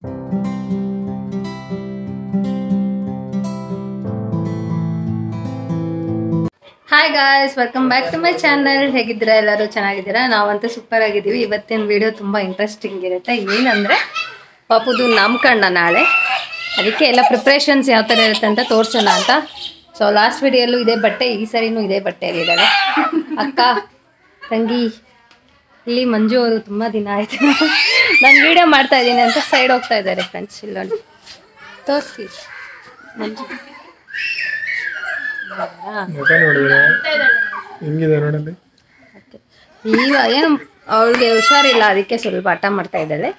Hi guys, welcome back to my channel. ಹೇಗಿದ್ದೀರಾ? ಎಲ್ಲರೂ ಚೆನ್ನಾಗಿದ್ದೀರಾ? ನಾವಂತೂ ಸೂಪರ್ ಆಗಿದ್ದೀವಿ. ಇವತ್ತಿನ ವಿಡಿಯೋ ತುಂಬ ಇಂಟ್ರೆಸ್ಟಿಂಗ್ ಇರುತ್ತೆ. ಏನಂದರೆ ಪಾಪುದು ನಾಮಕರಣ ನಾಳೆ, ಅದಕ್ಕೆ ಎಲ್ಲ ಪ್ರಿಪ್ರೇಷನ್ಸ್ ಯಾವ ಥರ ಇರುತ್ತೆ ಅಂತ ತೋರಿಸೋಣ ಅಂತ. ಸೊ ಲಾಸ್ಟ್ ವಿಡಿಯೋಲ್ಲೂ ಇದೇ ಬಟ್ಟೆ, ಈ ಸರಿನೂ ಇದೇ ಬಟ್ಟೆಯಲ್ಲಿದ್ದಾಳೆ ಅಕ್ಕ ತಂಗಿ. ಇಲ್ಲಿ ಮಂಜು ಅವರು ತುಂಬ ದಿನ ಆಯಿತು ನಾನು ವಿಡಿಯೋ ಮಾಡ್ತಾ ಇದ್ದೀನಿ ಅಂತ ಸೈಡ್ ಹೋಗ್ತಾ ಇದ್ದಾರೆ ಫ್ರೆಂಡ್ಸ್. ಇಲ್ಲೊಂದು ತೋರಿಸಿ ಮಂಜು ಈಗ ಏನು ಅವಳಿಗೆ ಹುಷಾರಿಲ್ಲ, ಅದಕ್ಕೆ ಸ್ವಲ್ಪ ಹಠ ಮಾಡ್ತಾ ಇದ್ದಾಳೆ.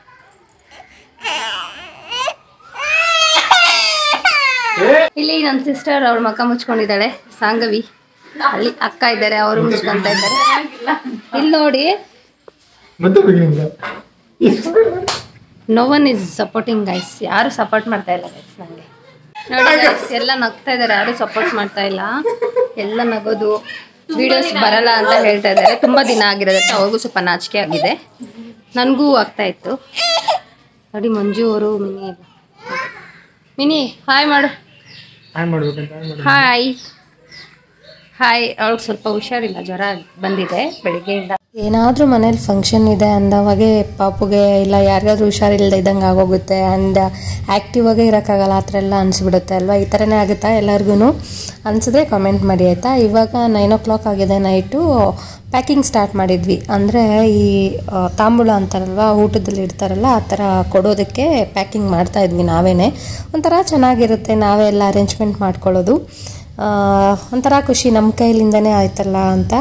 ಇಲ್ಲಿ ನನ್ನ ಸಿಸ್ಟರ್ ಅವಳ ಮಕ್ಕ ಮುಚ್ಕೊಂಡಿದ್ದಾಳೆ, ಸಾಂಗವಿ. ಅಲ್ಲಿ ಅಕ್ಕ ಇದ್ದಾರೆ, ಅವರು ಮುಚ್ಕೊಂತ ಇದ್ದಾರೆ. ಇಲ್ಲಿ ನೋಡಿ, no one is supporting guys. ಯಾರು ಸಪೋರ್ಟ್ ಮಾಡ್ತಾ ಇಲ್ಲ ಗೈಸ್ ನನಗೆ. ನೋಡಿ ಗೈಸ್, ಎಲ್ಲ ನಗ್ತಾ ಇದ್ದಾರೆ, ಯಾರು ಸಪೋರ್ಟ್ ಮಾಡ್ತಾ ಇಲ್ಲ. ಎಲ್ಲ ನಗೋದು, ವಿಡಿಯೋಸ್ ಬರಲ್ಲ ಅಂತ ಹೇಳ್ತಾ ಇದ್ದಾರೆ. ತುಂಬ ದಿನ ಆಗಿರೋದಕ್ಕೆ ಅವ್ರಿಗೂ ಸ್ವಲ್ಪ ನಾಚಿಕೆ ಆಗಿದೆ, ನನಗೂ ಆಗ್ತಾ ಇತ್ತು. ನೋಡಿ ಮಂಜು ಅವರು ಮಿನಿ ಹಾಯ್ ಮಾಡು. Hi hi. ಅವಳಿಗೆ ಸ್ವಲ್ಪ ಹುಷಾರಿಲ್ಲ, ಜ್ವರ ಬಂದಿದೆ ಬೆಳಿಗ್ಗೆಯಿಂದ. ಏನಾದರೂ ಮನೇಲಿ ಫಂಕ್ಷನ್ ಇದೆ ಅಂದವಾಗೆ ಪಾಪುಗೆ ಇಲ್ಲ ಯಾರಿಗಾದ್ರೂ ಹುಷಾರಿಲ್ಲದೆ ಇದ್ದಂಗೆ ಆಗೋಗುತ್ತೆ. ಆ್ಯಂಡ್ ಆ್ಯಕ್ಟಿವ್ ಆಗೇ ಇರೋಕ್ಕಾಗಲ್ಲ, ಆ ಥರ ಎಲ್ಲ ಅನಿಸ್ಬಿಡುತ್ತೆ ಅಲ್ವಾ? ಈ ಥರನೇ ಆಗುತ್ತಾ ಎಲ್ಲರಿಗೂ? ಅನಿಸಿದ್ರೆ ಕಾಮೆಂಟ್ ಮಾಡಿ ಆಯಿತಾ. ಇವಾಗ 9 o'clock ಆಗಿದೆ ನೈಟು. ಪ್ಯಾಕಿಂಗ್ ಸ್ಟಾರ್ಟ್ ಮಾಡಿದ್ವಿ. ಅಂದರೆ ಈ ತಾಂಬೂಲ ಅಂತಾರಲ್ವ, ಊಟದಲ್ಲಿ ಇಡ್ತಾರಲ್ಲ, ಆ ಥರ ಕೊಡೋದಕ್ಕೆ ಪ್ಯಾಕಿಂಗ್ ಮಾಡ್ತಾಯಿದ್ವಿ ನಾವೇ. ಒಂಥರ ಚೆನ್ನಾಗಿರುತ್ತೆ, ನಾವೇ ಎಲ್ಲ ಅರೇಂಜ್ಮೆಂಟ್ ಮಾಡ್ಕೊಳ್ಳೋದು. ಒಂಥರ ಖುಷಿ, ನಮ್ಮ ಕೈಲಿಂದನೇ ಆಯ್ತಲ್ಲ ಅಂತ.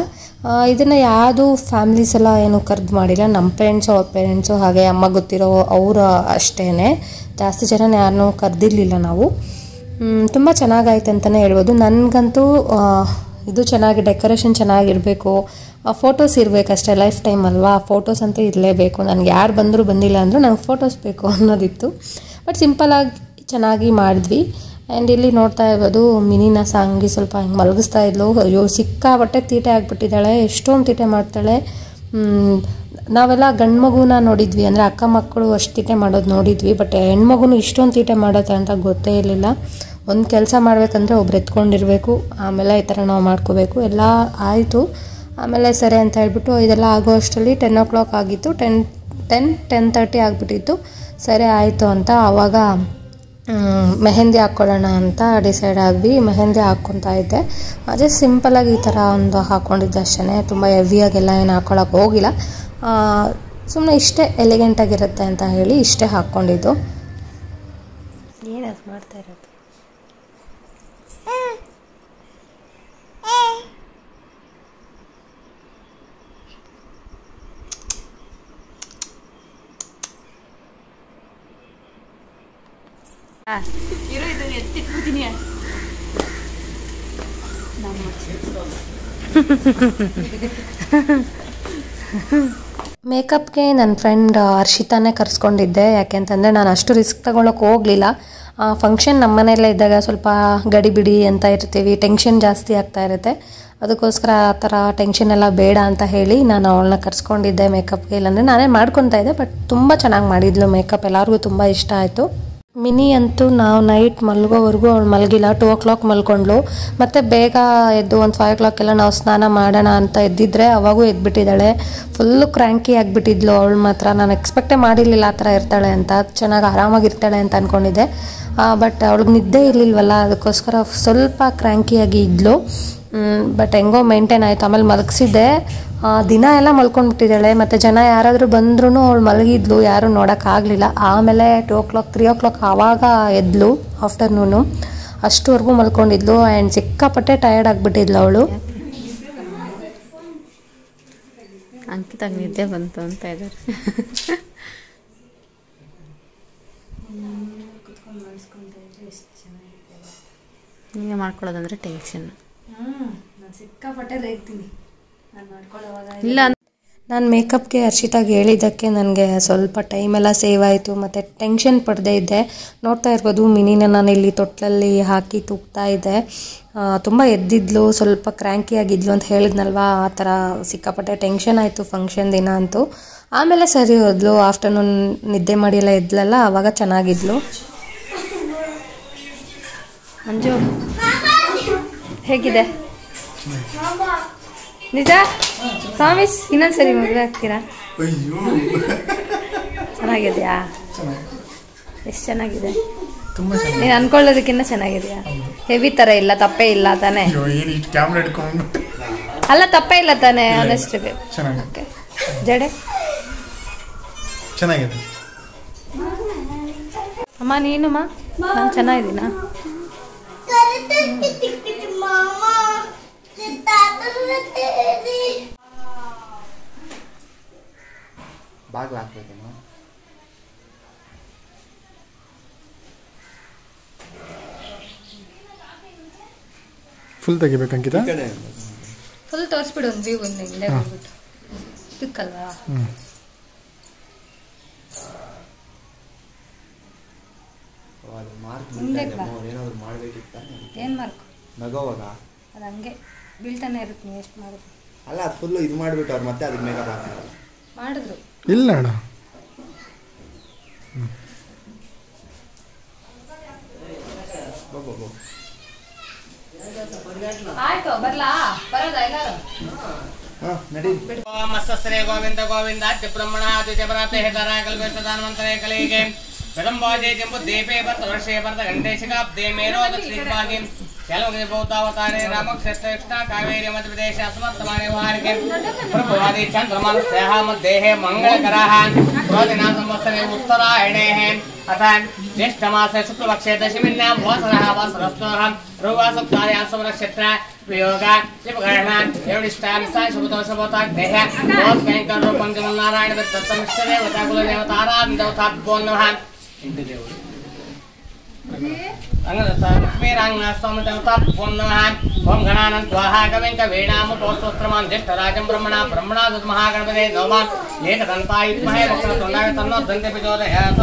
ಇದನ್ನು ಯಾವುದು ಫ್ಯಾಮ್ಲೀಸ್ ಎಲ್ಲ ಏನು ಕರೆದು ಮಾಡಿಲ್ಲ. ನಮ್ಮ ಪೇರೆಂಟ್ಸು, ಅವ್ರ ಪೇರೆಂಟ್ಸು, ಹಾಗೆ ಅಮ್ಮ ಗೊತ್ತಿರೋ ಅವರು ಅಷ್ಟೇ. ಜಾಸ್ತಿ ಜನ ಯಾರನ್ನೂ ಕರೆದಿರಲಿಲ್ಲ ನಾವು. ತುಂಬ ಚೆನ್ನಾಗಾಯ್ತು ಅಂತಲೇ ಹೇಳ್ಬೋದು. ನನಗಂತೂ ಇದು ಚೆನ್ನಾಗಿ ಡೆಕೋರೇಷನ್ ಚೆನ್ನಾಗಿರಬೇಕು, ಫೋಟೋಸ್ ಇರಬೇಕಷ್ಟೇ. ಲೈಫ್ ಟೈಮ್ ಅಲ್ವಾ, ಫೋಟೋಸ್ ಅಂತೂ ಇರಲೇಬೇಕು. ನನಗೆ ಯಾರು ಬಂದರೂ ಬಂದಿಲ್ಲ ಅಂದರೂ ನಂಗೆ ಫೋಟೋಸ್ ಬೇಕು ಅನ್ನೋದಿತ್ತು. ಬಟ್ ಸಿಂಪಲಾಗಿ ಚೆನ್ನಾಗಿ ಮಾಡಿದ್ವಿ. ಆ್ಯಂಡ್ ಇಲ್ಲಿ ನೋಡ್ತಾ ಇರ್ಬೋದು, ಮಿನಿನ ಸಾಂಗಿ ಸ್ವಲ್ಪ ಹಿಂಗೆ ಮಲಗಿಸ್ತಾ ಇದ್ಲು. ಅಯ್ಯೋ ಸಿಕ್ಕಾಪಟ್ಟೆ ತೀಟೆ ಆಗಿಬಿಟ್ಟಿದ್ದಾಳೆ, ಎಷ್ಟೊಂದು ತೀಟೆ ಮಾಡ್ತಾಳೆ. ನಾವೆಲ್ಲ ಗಂಡು ಮಗುನ ನೋಡಿದ್ವಿ, ಅಂದರೆ ಅಕ್ಕ ಮಕ್ಕಳು ಅಷ್ಟು ತೀಟೆ ಮಾಡೋದು ನೋಡಿದ್ವಿ. ಬಟ್ ಹೆಣ್ಮಗುನು ಇಷ್ಟೊಂದು ತೀಟೆ ಮಾಡುತ್ತೆ ಅಂತ ಗೊತ್ತೇ ಇರಲಿಲ್ಲ. ಒಂದು ಕೆಲಸ ಮಾಡಬೇಕಂದ್ರೆ ಒಬ್ರು ಎತ್ಕೊಂಡಿರಬೇಕು, ಆಮೇಲೆ ಈ ಥರ ನಾವು ಮಾಡ್ಕೋಬೇಕು. ಎಲ್ಲ ಆಯಿತು. ಆಮೇಲೆ ಸರಿ ಅಂತ ಹೇಳ್ಬಿಟ್ಟು ಇದೆಲ್ಲ ಆಗೋ ಅಷ್ಟರಲ್ಲಿ 10 o'clock ಆಗಿತ್ತು. 10:30 ಆಗಿಬಿಟ್ಟಿತ್ತು. ಸರಿ ಆಯಿತು ಅಂತ ಆವಾಗ ಮೆಹಂದಿ ಹಾಕ್ಕೊಳ್ಳೋಣ ಅಂತ ಡಿಸೈಡ್ ಆದ್ವಿ. ಮೆಹಂದಿ ಹಾಕ್ಕೊತಾ ಇದ್ದೆ. ಅದೇ ಸಿಂಪಲಾಗಿ ಈ ಥರ ಒಂದು ಹಾಕ್ಕೊಂಡಿದ್ದೆ ಅಷ್ಟೇ. ತುಂಬ ಹೆವಿಯಾಗೆಲ್ಲ ಏನು ಹಾಕ್ಕೊಳಕ್ಕೆ ಹೋಗಿಲ್ಲ. ಸುಮ್ಮನೆ ಇಷ್ಟೇ ಎಲಿಗೆಂಟಾಗಿರುತ್ತೆ ಅಂತ ಹೇಳಿ ಇಷ್ಟೇ ಹಾಕ್ಕೊಂಡಿದ್ದು. ಏನದು ಮಾಡ್ತಾ ಇರೋದು? ಮೇಕಪ್ಗೆ ನನ್ನ ಫ್ರೆಂಡ್ ಹರ್ಷಿತಾನೇ ಕರೆಸ್ಕೊಂಡಿದ್ದೆ. ಯಾಕೆಂತಂದರೆ ನಾನು ಅಷ್ಟು ರಿಸ್ಕ್ ತಗೊಳ್ಳೋಕೆ ಹೋಗಲಿಲ್ಲ. ಫಂಕ್ಷನ್ ನಮ್ಮ ಮನೆಯಲ್ಲೇ ಇದ್ದಾಗ ಸ್ವಲ್ಪ ಗಡಿಬಿಡಿ ಅಂತ ಇರ್ತೀವಿ, ಟೆನ್ಷನ್ ಜಾಸ್ತಿ ಆಗ್ತಾ ಇರುತ್ತೆ. ಅದಕ್ಕೋಸ್ಕರ ಆ ಥರ ಟೆನ್ಷನ್ ಎಲ್ಲ ಬೇಡ ಅಂತ ಹೇಳಿ ನಾನು ಅವಳನ್ನ ಕರೆಸ್ಕೊಂಡಿದ್ದೆ ಮೇಕಪ್ಗೆ. ಇಲ್ಲಾಂದರೆ ನಾನೇ ಮಾಡ್ಕೊತಾ ಇದ್ದೆ. ಬಟ್ ತುಂಬ ಚೆನ್ನಾಗಿ ಮಾಡಿದ್ಲು ಮೇಕಪ್, ಎಲ್ಲರಿಗೂ ತುಂಬ ಇಷ್ಟ ಆಯಿತು. ಮಿನಿ ಅಂತೂ ನಾವು ನೈಟ್ ಮಲ್ಗೋವರೆಗೂ ಅವಳು ಮಲಗಿಲ್ಲ. 2 o'clock ಮಲ್ಕೊಂಡ್ಳು. ಮತ್ತು ಬೇಗ ಎದ್ದು ಒಂದು 5 o'clock ಎಲ್ಲ ನಾವು ಸ್ನಾನ ಮಾಡೋಣ ಅಂತ ಎದ್ದಿದ್ರೆ ಅವಾಗೂ ಎದ್ಬಿಟ್ಟಿದ್ದಾಳೆ. ಫುಲ್ಲು ಕ್ರ್ಯಾಂಕಿ ಆಗಿಬಿಟ್ಟಿದ್ಲು ಅವಳು ಮಾತ್ರ. ನಾನು ಎಕ್ಸ್ಪೆಕ್ಟೇ ಮಾಡಿರಲಿಲ್ಲ ಆ ಥರ ಇರ್ತಾಳೆ ಅಂತ. ಚೆನ್ನಾಗಿ ಆರಾಮಾಗಿರ್ತಾಳೆ ಅಂತ ಅಂದ್ಕೊಂಡಿದ್ದೆ. ಬಟ್ ಅವಳಿಗೆ ನಿದ್ದೆ ಇರಲಿಲ್ವಲ್ಲ, ಅದಕ್ಕೋಸ್ಕರ ಸ್ವಲ್ಪ ಕ್ರ್ಯಾಂಕಿಯಾಗಿ ಇದ್ಲು. ಬಟ್ ಹೆಂಗೋ ಮೇಂಟೈನ್ ಆಯಿತು. ಆಮೇಲೆ ಮಲಗಿಸಿದ್ದೆ. ದಿನ ಎಲ್ಲ ಮಲ್ಕೊಂಡ್ಬಿಟ್ಟಿದ್ದಾಳೆ. ಮತ್ತು ಜನ ಯಾರಾದರೂ ಬಂದ್ರೂ ಅವಳು ಮಲಗಿದ್ಲು, ಯಾರೂ ನೋಡೋಕ್ಕಾಗಲಿಲ್ಲ. ಆಮೇಲೆ 2 o'clock 3 o'clock ಆವಾಗ ಎದ್ಲು, ಆಫ್ಟರ್ನೂನು. ಅಷ್ಟುವರೆಗೂ ಮಲ್ಕೊಂಡಿದ್ಲು. ಆ್ಯಂಡ್ ಸಿಕ್ಕಾಪಟ್ಟೆ ಟಯರ್ಡ್ ಆಗಿಬಿಟ್ಟಿದ್ಲು ಅವಳು. ಅಂಕಿತಾಗ ನಿದ್ದೆ ಬಂತು ಅಂತ ಇದ್ದಾರೆ. ನೀವೇ ಮಾಡ್ಕೊಳ್ಳೋದಂದ್ರೆ ಟೆನ್ಷನ್. ಸಿಕ್ಕಾಪಟ್ಟೆ ರೇಗ್ತೀನಿ ನಾನು ಮಾಡ್ಕೊಳ್ಳೋವಾಗ. ಇಲ್ಲ, ನಾನು ಮೇಕಪ್ಗೆ ಹರ್ಷಿತಾಗೆ ಹೇಳಿದ್ದಕ್ಕೆ ನನಗೆ ಸ್ವಲ್ಪ ಟೈಮೆಲ್ಲ ಸೇವ್ ಆಯಿತು. ಮತ್ತು ಟೆನ್ಷನ್ ಪಡೆದೇ ಇದ್ದೆ. ನೋಡ್ತಾ ಇರ್ಬೋದು, ಮಿನಿನ ನಾನು ಇಲ್ಲಿ ತೊಟ್ಲಲ್ಲಿ ಹಾಕಿ ತೂಗ್ತಾ ಇದ್ದೆ. ತುಂಬ ಎದ್ದಿದ್ಲು, ಸ್ವಲ್ಪ ಕ್ರ್ಯಾಂಕಿ ಆಗಿದ್ಲು ಅಂತ ಹೇಳಿದ್ನಲ್ವ, ಆ ಥರ ಸಿಕ್ಕಾಪಟ್ಟೆ ಟೆನ್ಷನ್ ಆಯಿತು ಫಂಕ್ಷನ್ ದಿನ ಅಂತೂ. ಆಮೇಲೆ ಸರಿ ಹೋದ್ಲು. ಆಫ್ಟರ್ನೂನ್ ನಿದ್ದೆ ಮಾಡಿ ಎಲ್ಲ ಎದ್ಲಲ್ಲ, ಆವಾಗ ಚೆನ್ನಾಗಿದ್ಲು. ಮಂಜು ಹೇಗಿದೆ? ನಿಜ ಪ್ರಾಮಿಸ್ ಇನ್ನೊಂದ್ಸರಿ ಮದುವೆ ಆಗ್ತೀರಾ? ಚೆನ್ನಾಗಿದೆಯಾ? ಎಷ್ಟು ಚೆನ್ನಾಗಿದೆ? ನೀನು ಅನ್ಕೊಳ್ಳೋದಕ್ಕಿಂತ ಚೆನ್ನಾಗಿದೆಯಾ? ಹೆವಿ ಥರ ಇಲ್ಲ, ತಪ್ಪೇ ಇಲ್ಲ ತಾನೇ? ಅಲ್ಲ ತಪ್ಪೇ ಇಲ್ಲ ತಾನೇ? Honest okay. ಜಡೆ ಚೆನ್ನಾಗಿದೆ ಅಮ್ಮ. ನೀನಮ್ಮ? ನಾನು ಚೆನ್ನಾಗಿದ್ದೀನಾ? ಬಾಗ್ಲು ಹಾಕ್ಬೇಕೇನು? ಫುಲ್ ತೆಗಿಬೇಕು ಅಂಕಿತ? ಫುಲ್ ತೋರಿಸ್ಬಿಡು ಒಂದು ವ್ಯೂ. ಒಂದು ಹಿಂದೆ ಹೋಗ್ಬಿಟ್ಟು ಇದಕ್ಕಲ್ವಾ? ಏನು ಮಾರ್ಕ್? ನಗೋವಾಗ ಅದು ಹಂಗೆ ಬೀಳ್ತಾನೆ ಇರುತ್ತೆ. ನೀವು ಎಷ್ಟು ಮಾಡಿದ್ರು ಅಲ್ಲ, ಅದು ಫುಲ್ಲು ಇದು ಮಾಡಿಬಿಟ್ಟು ಅವ್ರು ಮತ್ತೆ ಅದಕ್ಕೆ ಮೇಕಪ್ ಹಾಕ್ತಾರೆ. ಮಾಡಿದ್ರು ಇಲ್ಲ ಅಣ್ಣ. ಆಯ್ತು, ಬರ್ಲಾ? ಬರೋದಾ ಎಲ್ಲರೂ? ಮಸ್ತಸ್ತ್ರೇ ಗೋವಿಂದ ಗೋವಿಂದಾದ್ಯ ಬ್ರಹ್ಮಣಾದ್ಯ ಬರತೆ ಹೇತರಾ ಕಲ್ಪೇತದಾನವಂತರೇ ಕಲಿಗೆ ಪ್ರಥಮವಾಜೇ ಜಂಬು ದೀಪೇ ಬರ್ತ ವರ್ಷೇ ಬರ್ತ ಗಂಡೇಶಕಾಬ್ದೇ ಮೇರೋ ದಕ್ಷಿಣಭಾಗಿ ಕೆಲವಗೆ ಭೂತಾವತಾರೇ ರಾಮಕ್ಷೇತ್ರ ಕೃಷ್ಣ ಕಾವೇರಿ ಮಧ್ಯಪ್ರದೇಶ ಸಮರ್ಥಮಾನೆ ವಾರಿಗೆ ಪ್ರಭುವಾದಿ ಚಂದ್ರಮಾನ ಸ್ನೇಹ ಮಧ್ಯೆ ಮಂಗಳಕರಃ ಸ್ವಾದಿನ ಸಂವತ್ಸರೆ ಉತ್ತರಾಯಣೇ अथ ज्येष्ठ मासे शुक्लपक्षे दशमीन्यां वासरः वासरस्तोः ऋवासप्ताद्यां समनक्षत्र प्रयोगा शिवगणः एवनिष्ठां सा शुभतोषभूताग्नेः वासकैङ्करूपं जगन्नारायण दत्तमिष्टदेवता कुलदेवतारान्देवताभ्यो नमः इन्द्रदेवता ओम गणानं त्वाहा कविं कवीनामुपस्तोत्रमान् ज्येष्ठराजं ब्रह्मणा महागणपते नमः एकदन्ताय विद्महे वक्रतुण्डाय तन्नो दन्ते प्रचोदयात्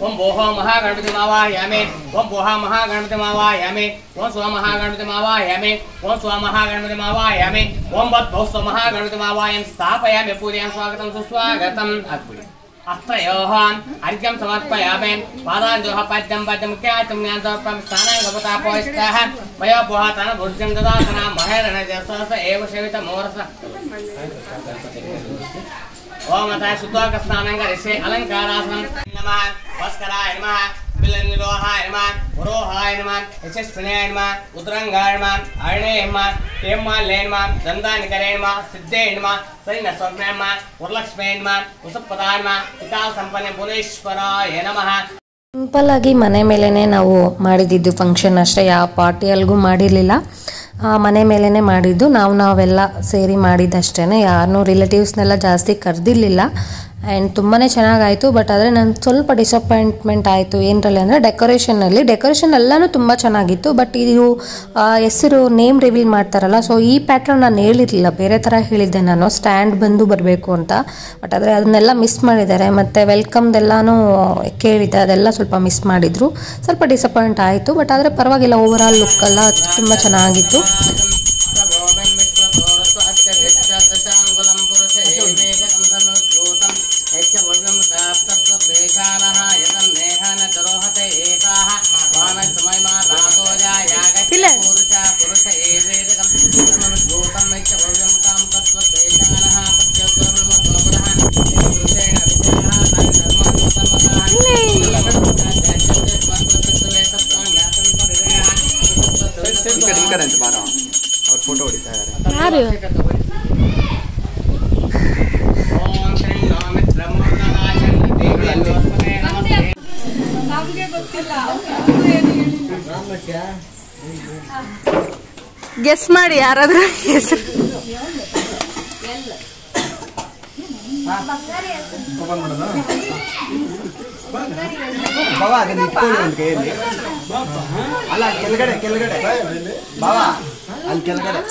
ओम भोः महागणपति मावाहयामि ओम भोः महागणपति मावाहयामि ओम स्व महागणपति मावाहयामि ओम स्व महागणपति मावाहयामि ओम वद्भौ स्व महागणपति मावाहयामि स्थापयामि पूजयामि स्वागतं सुस्वागतम् अद्भुतम् अत्रयोः अर्घ्यं समर्पयामि पादाञ्जोः पद्यं मुख्याचं ज्ञानसमर्पयामि स्थानाङ्गपतापोष्टः मया भोः तन भुर्जं ददातना महेरणजसस एव सेवितमोरस ओम अतः शुद्धोकस्नानं करिष्ये अलङ्कारासनं नमः भास्कराय नमः बिल्वनिलोहाय नमः पुरोहाय नमः यशस्विनाय नमः उद्रंगाय नमः अरणे नमः हेमाल्ये नमः दन्दानिकरे नमः सिद्धे नमः सैन्यस्वर्णे नमः वरलक्ष्मे नमः वसुपदाय नमः पितासंपन्ने भुवनेश्वराय नमः. ಸಿಂಪಲ್ ಆಗಿ ಮನೆ ಮೇಲೇ ನಾವು ಮಾಡಿದ್ದು ಫಂಕ್ಷನ್ ಅಷ್ಟೇ, ಯಾವ ಪಾರ್ಟಿಯಲ್ಗೂ ಮಾಡಿರಲಿಲ್ಲ. ಮನೆ ಮೇಲೇ ಮಾಡಿದ್ದು, ನಾವೆಲ್ಲ ಸೇರಿ ಮಾಡಿದ್ದಷ್ಟೇ. ಯಾರನ್ನೂ ರಿಲೇಟಿವ್ಸ್ನೆಲ್ಲ ಜಾಸ್ತಿ ಕರೆದಿರಲಿಲ್ಲ. ಆ್ಯಂಡ್ ತುಂಬಾ ಚೆನ್ನಾಗಾಯಿತು. ಬಟ್ ಆದರೆ ನಾನು ಸ್ವಲ್ಪ ಡಿಸಪಾಯಿಂಟ್ಮೆಂಟ್ ಆಯಿತು. ಏನರಲ್ಲಿ ಅಂದರೆ ಡೆಕೋರೇಷನ್ ಎಲ್ಲನೂ ತುಂಬ ಚೆನ್ನಾಗಿತ್ತು. ಬಟ್ ಇದು ಹೆಸರು ನೇಮ್ ರಿವೀಲ್ ಮಾಡ್ತಾರಲ್ಲ, ಸೊ ಈ ಪ್ಯಾಟ್ರನ್ ನಾನು ಹೇಳಿರಲಿಲ್ಲ, ಬೇರೆ ಥರ ಹೇಳಿದ್ದೆ ನಾನು, ಸ್ಟ್ಯಾಂಡ್ ಬಂದು ಬರಬೇಕು ಅಂತ. ಬಟ್ ಆದರೆ ಅದನ್ನೆಲ್ಲ ಮಿಸ್ ಮಾಡಿದ್ದಾರೆ. ಮತ್ತು ವೆಲ್ಕಮ್ದೆಲ್ಲನೂ ಕೇಳಿದ್ದೆ, ಅದೆಲ್ಲ ಸ್ವಲ್ಪ ಮಿಸ್ ಮಾಡಿದರು. ಸ್ವಲ್ಪ ಡಿಸಪಾಯಿಂಟ್ ಆಯಿತು. ಬಟ್ ಆದರೆ ಪರವಾಗಿಲ್ಲ, ಓವರಾಲ್ ಲುಕ್ಕೆಲ್ಲ ತುಂಬ ಚೆನ್ನಾಗಿತ್ತು. ಗೆಸ್ ಮಾಡಿ ಯಾರಾದ್ರೂ ಹೆಸರು. ಬಾವಾ ಅದನ್ನ ಇಟ್ಕೊಳ್ಳಿ ಒಂದು ಕೈಯಲ್ಲಿ. ಅಲ್ಲ ಕೆಳಗಡೆ ಬಾವಾ ಅಲ್ಲಿ ಕೆಳಗಡೆ.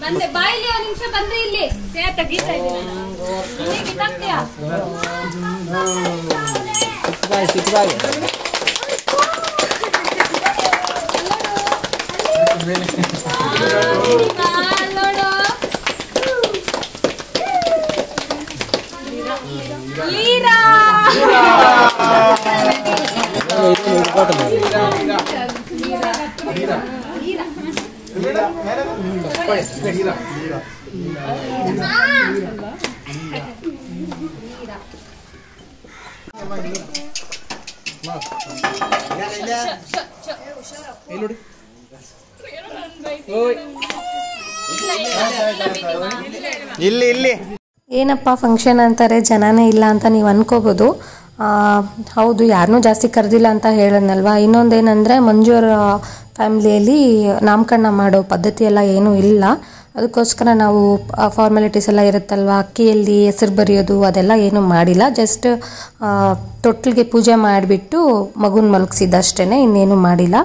ಬಂದೆ ಬಾಯಿಲಿ ಒಂದು ನಿಮಿಷ ಬಂದೆ ಇಲ್ಲಿ ತೆಗೀತಾ ಇದ್ದೀನಿ ಲೀರಾ ಇಲ್ಲಿ ಇಲ್ಲಿ ಏನಪ್ಪ ಫಂಕ್ಷನ್ ಅಂತಾರೆ ಜನನೇ ಇಲ್ಲ ಅಂತ ನೀವು ಅನ್ಕೋಬೋದು. ಹೌದು, ಯಾರನ್ನೂ ಜಾಸ್ತಿ ಕರೆದಿಲ್ಲ ಅಂತ ಹೇಳದ್ನಲ್ವಾ. ಇನ್ನೊಂದೇನೆಂದರೆ ಮಂಜೂರ ಫ್ಯಾಮಿಲಿಯಲ್ಲಿ ನಾಮಕರಣ ಮಾಡೋ ಪದ್ಧತಿ ಎಲ್ಲ ಏನೂ ಇಲ್ಲ. ಅದಕ್ಕೋಸ್ಕರ ನಾವು ಫಾರ್ಮಾಲಿಟೀಸ್ ಎಲ್ಲ ಇರುತ್ತಲ್ವ, ಅಕ್ಕಿಯಲ್ಲಿ ಹೆಸರು ಬರೆಯೋದು ಅದೆಲ್ಲ ಏನೂ ಮಾಡಿಲ್ಲ. ಜಸ್ಟ್ ತೊಟ್ಲಿಗೆ ಪೂಜೆ ಮಾಡಿಬಿಟ್ಟು ಮಗುನ ಮಲಗಿಸಿದ್ದಷ್ಟೇ, ಇನ್ನೇನು ಮಾಡಿಲ್ಲ.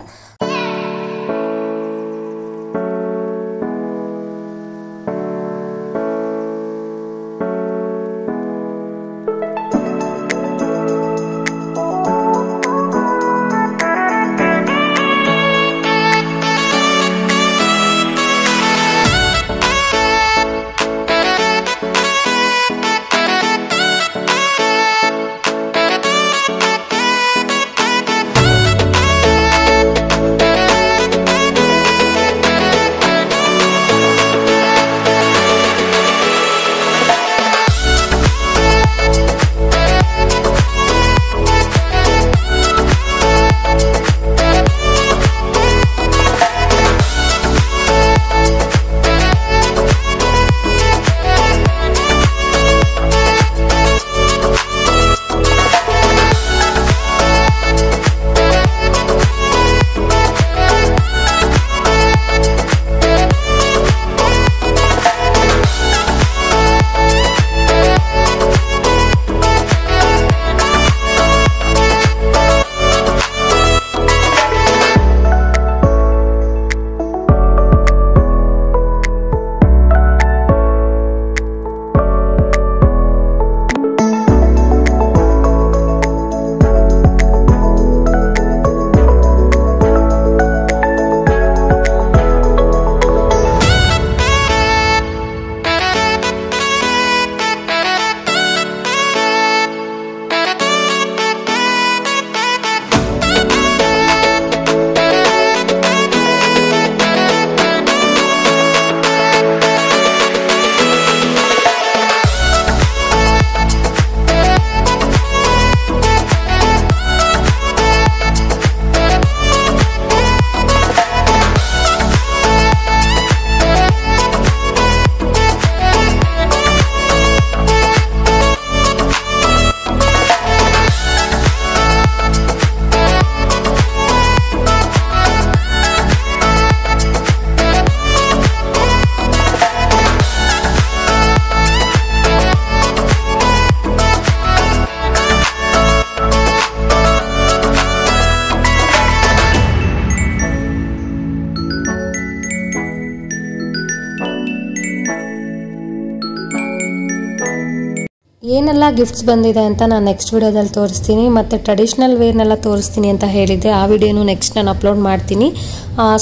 ಏನೆಲ್ಲ ಗಿಫ್ಟ್ಸ್ ಬಂದಿದೆ ಅಂತ ನಾನು ನೆಕ್ಸ್ಟ್ ವಿಡಿಯೋದಲ್ಲಿ ತೋರಿಸ್ತೀನಿ. ಮತ್ತು ಟ್ರೆಡಿಷ್ನಲ್ ವೇರ್ನೆಲ್ಲ ತೋರಿಸ್ತೀನಿ ಅಂತ ಹೇಳಿದ್ದೆ, ಆ ವಿಡಿಯೋನು ನೆಕ್ಸ್ಟ್ ನಾನು ಅಪ್ಲೋಡ್ ಮಾಡ್ತೀನಿ.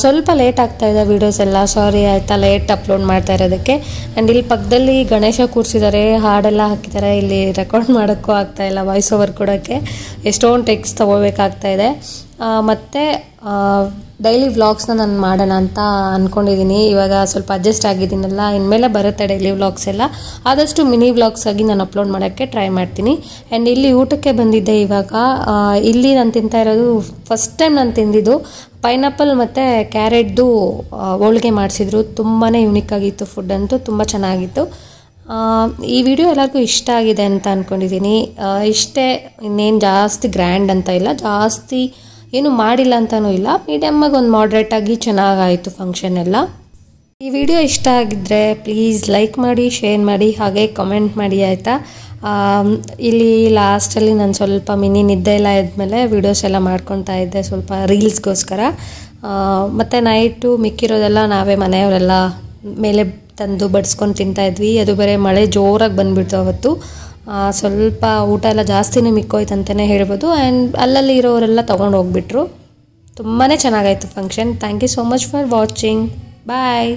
ಸ್ವಲ್ಪ ಲೇಟ್ ಆಗ್ತಾಯಿದೆ ವೀಡಿಯೋಸ್ ಎಲ್ಲ, ಸಾರಿ ಆಯಿತಾ ಲೇಟ್ ಅಪ್ಲೋಡ್ ಮಾಡ್ತಾ ಇರೋದಕ್ಕೆ. ಆ್ಯಂಡ್ ಇಲ್ಲಿ ಪಕ್ಕದಲ್ಲಿ ಗಣೇಶ ಕೂರಿಸಿದ್ದಾರೆ, ಹಾಡೆಲ್ಲ ಹಾಕಿದ್ದಾರೆ. ಇಲ್ಲಿ ರೆಕಾರ್ಡ್ ಮಾಡೋಕ್ಕೂ ಆಗ್ತಾಯಿಲ್ಲ, ವಾಯ್ಸ್ ಓವರ್ ಕೊಡೋಕ್ಕೆ ಎಷ್ಟೊಂದು ಟೆಕ್ಸ್ ತೊಗೋಬೇಕಾಗ್ತಾಯಿದೆ. ಮತ್ತು ಡೈಲಿ ವ್ಲಾಗ್ಸ್ನ ನಾನು ಮಾಡೋಣ ಅಂತ ಅಂದ್ಕೊಂಡಿದ್ದೀನಿ. ಇವಾಗ ಸ್ವಲ್ಪ ಅಡ್ಜಸ್ಟ್ ಆಗಿದ್ದೀನಲ್ಲ, ಇನ್ಮೇಲೆ ಬರುತ್ತೆ ಡೈಲಿ ವ್ಲಾಗ್ಸ್ ಎಲ್ಲ. ಆದಷ್ಟು ಮಿನಿ ವ್ಲಾಗ್ಸ್ ಆಗಿ ನಾನು ಅಪ್ಲೋಡ್ ಮಾಡೋಕ್ಕೆ ಟ್ರೈ ಮಾಡ್ತೀನಿ. ಆ್ಯಂಡ್ ಇಲ್ಲಿ ಊಟಕ್ಕೆ ಬಂದಿದ್ದೆ ಇವಾಗ. ಇಲ್ಲಿ ನಾನು ತಿಂತಾ ಇರೋದು ಫಸ್ಟ್ ಟೈಮ್ ನಾನು ತಿಂದಿದ್ದು ಪೈನಾಪಲ್ ಮತ್ತು ಕ್ಯಾರೆಟ್ದು ಹೋಳಿಗೆ ಮಾಡಿಸಿದ್ರು. ತುಂಬಾ ಯೂನಿಕ್ ಆಗಿತ್ತು, ಫುಡ್ ಅಂತೂ ತುಂಬ ಚೆನ್ನಾಗಿತ್ತು. ಈ ವಿಡಿಯೋ ಎಲ್ಲರಿಗೂ ಇಷ್ಟ ಆಗಿದೆ ಅಂತ ಅಂದ್ಕೊಂಡಿದ್ದೀನಿ. ಇಷ್ಟೇ, ಇನ್ನೇನು ಜಾಸ್ತಿ ಗ್ರ್ಯಾಂಡ್ ಅಂತ ಇಲ್ಲ, ಜಾಸ್ತಿ ಏನು ಮಾಡಿಲ್ಲ ಅಂತಲೂ ಇಲ್ಲ, ಮೀಡಿಯಮ್ಮಾಗಿ ಒಂದು ಮಾಡ್ರೇಟಾಗಿ ಚೆನ್ನಾಗಾಯಿತು ಫಂಕ್ಷನ್ ಎಲ್ಲ. ಈ ವಿಡಿಯೋ ಇಷ್ಟ ಆಗಿದ್ದರೆ ಪ್ಲೀಸ್ ಲೈಕ್ ಮಾಡಿ, ಶೇರ್ ಮಾಡಿ, ಹಾಗೆ ಕಮೆಂಟ್ ಮಾಡಿ ಆಯಿತಾ. ಇಲ್ಲಿ ಲಾಸ್ಟಲ್ಲಿ ನಾನು ಸ್ವಲ್ಪ ಮಿನಿ ನಿದ್ದೆ ಎಲ್ಲ ಇದ್ಮೇಲೆ ವೀಡಿಯೋಸ್ ಎಲ್ಲ ಮಾಡ್ಕೊತಾ ಇದ್ದೆ ಸ್ವಲ್ಪ ರೀಲ್ಸ್ಗೋಸ್ಕರ. ಮತ್ತು ನೈಟು ಮಿಕ್ಕಿರೋದೆಲ್ಲ ನಾವೇ ಮನೆಯವರೆಲ್ಲ ಮೇಲೆ ತಂದು ಬಡಿಸ್ಕೊಂಡು ತಿಂತಾಯಿದ್ವಿ. ಅದು ಬೇರೆ ಮಳೆ ಜೋರಾಗಿ ಬಂದುಬಿಡ್ತು ಅವತ್ತು. ಸ್ವಲ್ಪ ಊಟ ಎಲ್ಲ ಜಾಸ್ತಿನೇ ಮಿಕ್ಕೋಯ್ತು ಅಂತಲೇ ಹೇಳ್ಬೋದು. ಆ್ಯಂಡ್ ಅಲ್ಲಲ್ಲಿ ಇರೋರೆಲ್ಲ ತೊಗೊಂಡು ಹೋಗ್ಬಿಟ್ರು. ತುಂಬಾ ಚೆನ್ನಾಗಾಯಿತು function. Thank you so much for watching. Bye.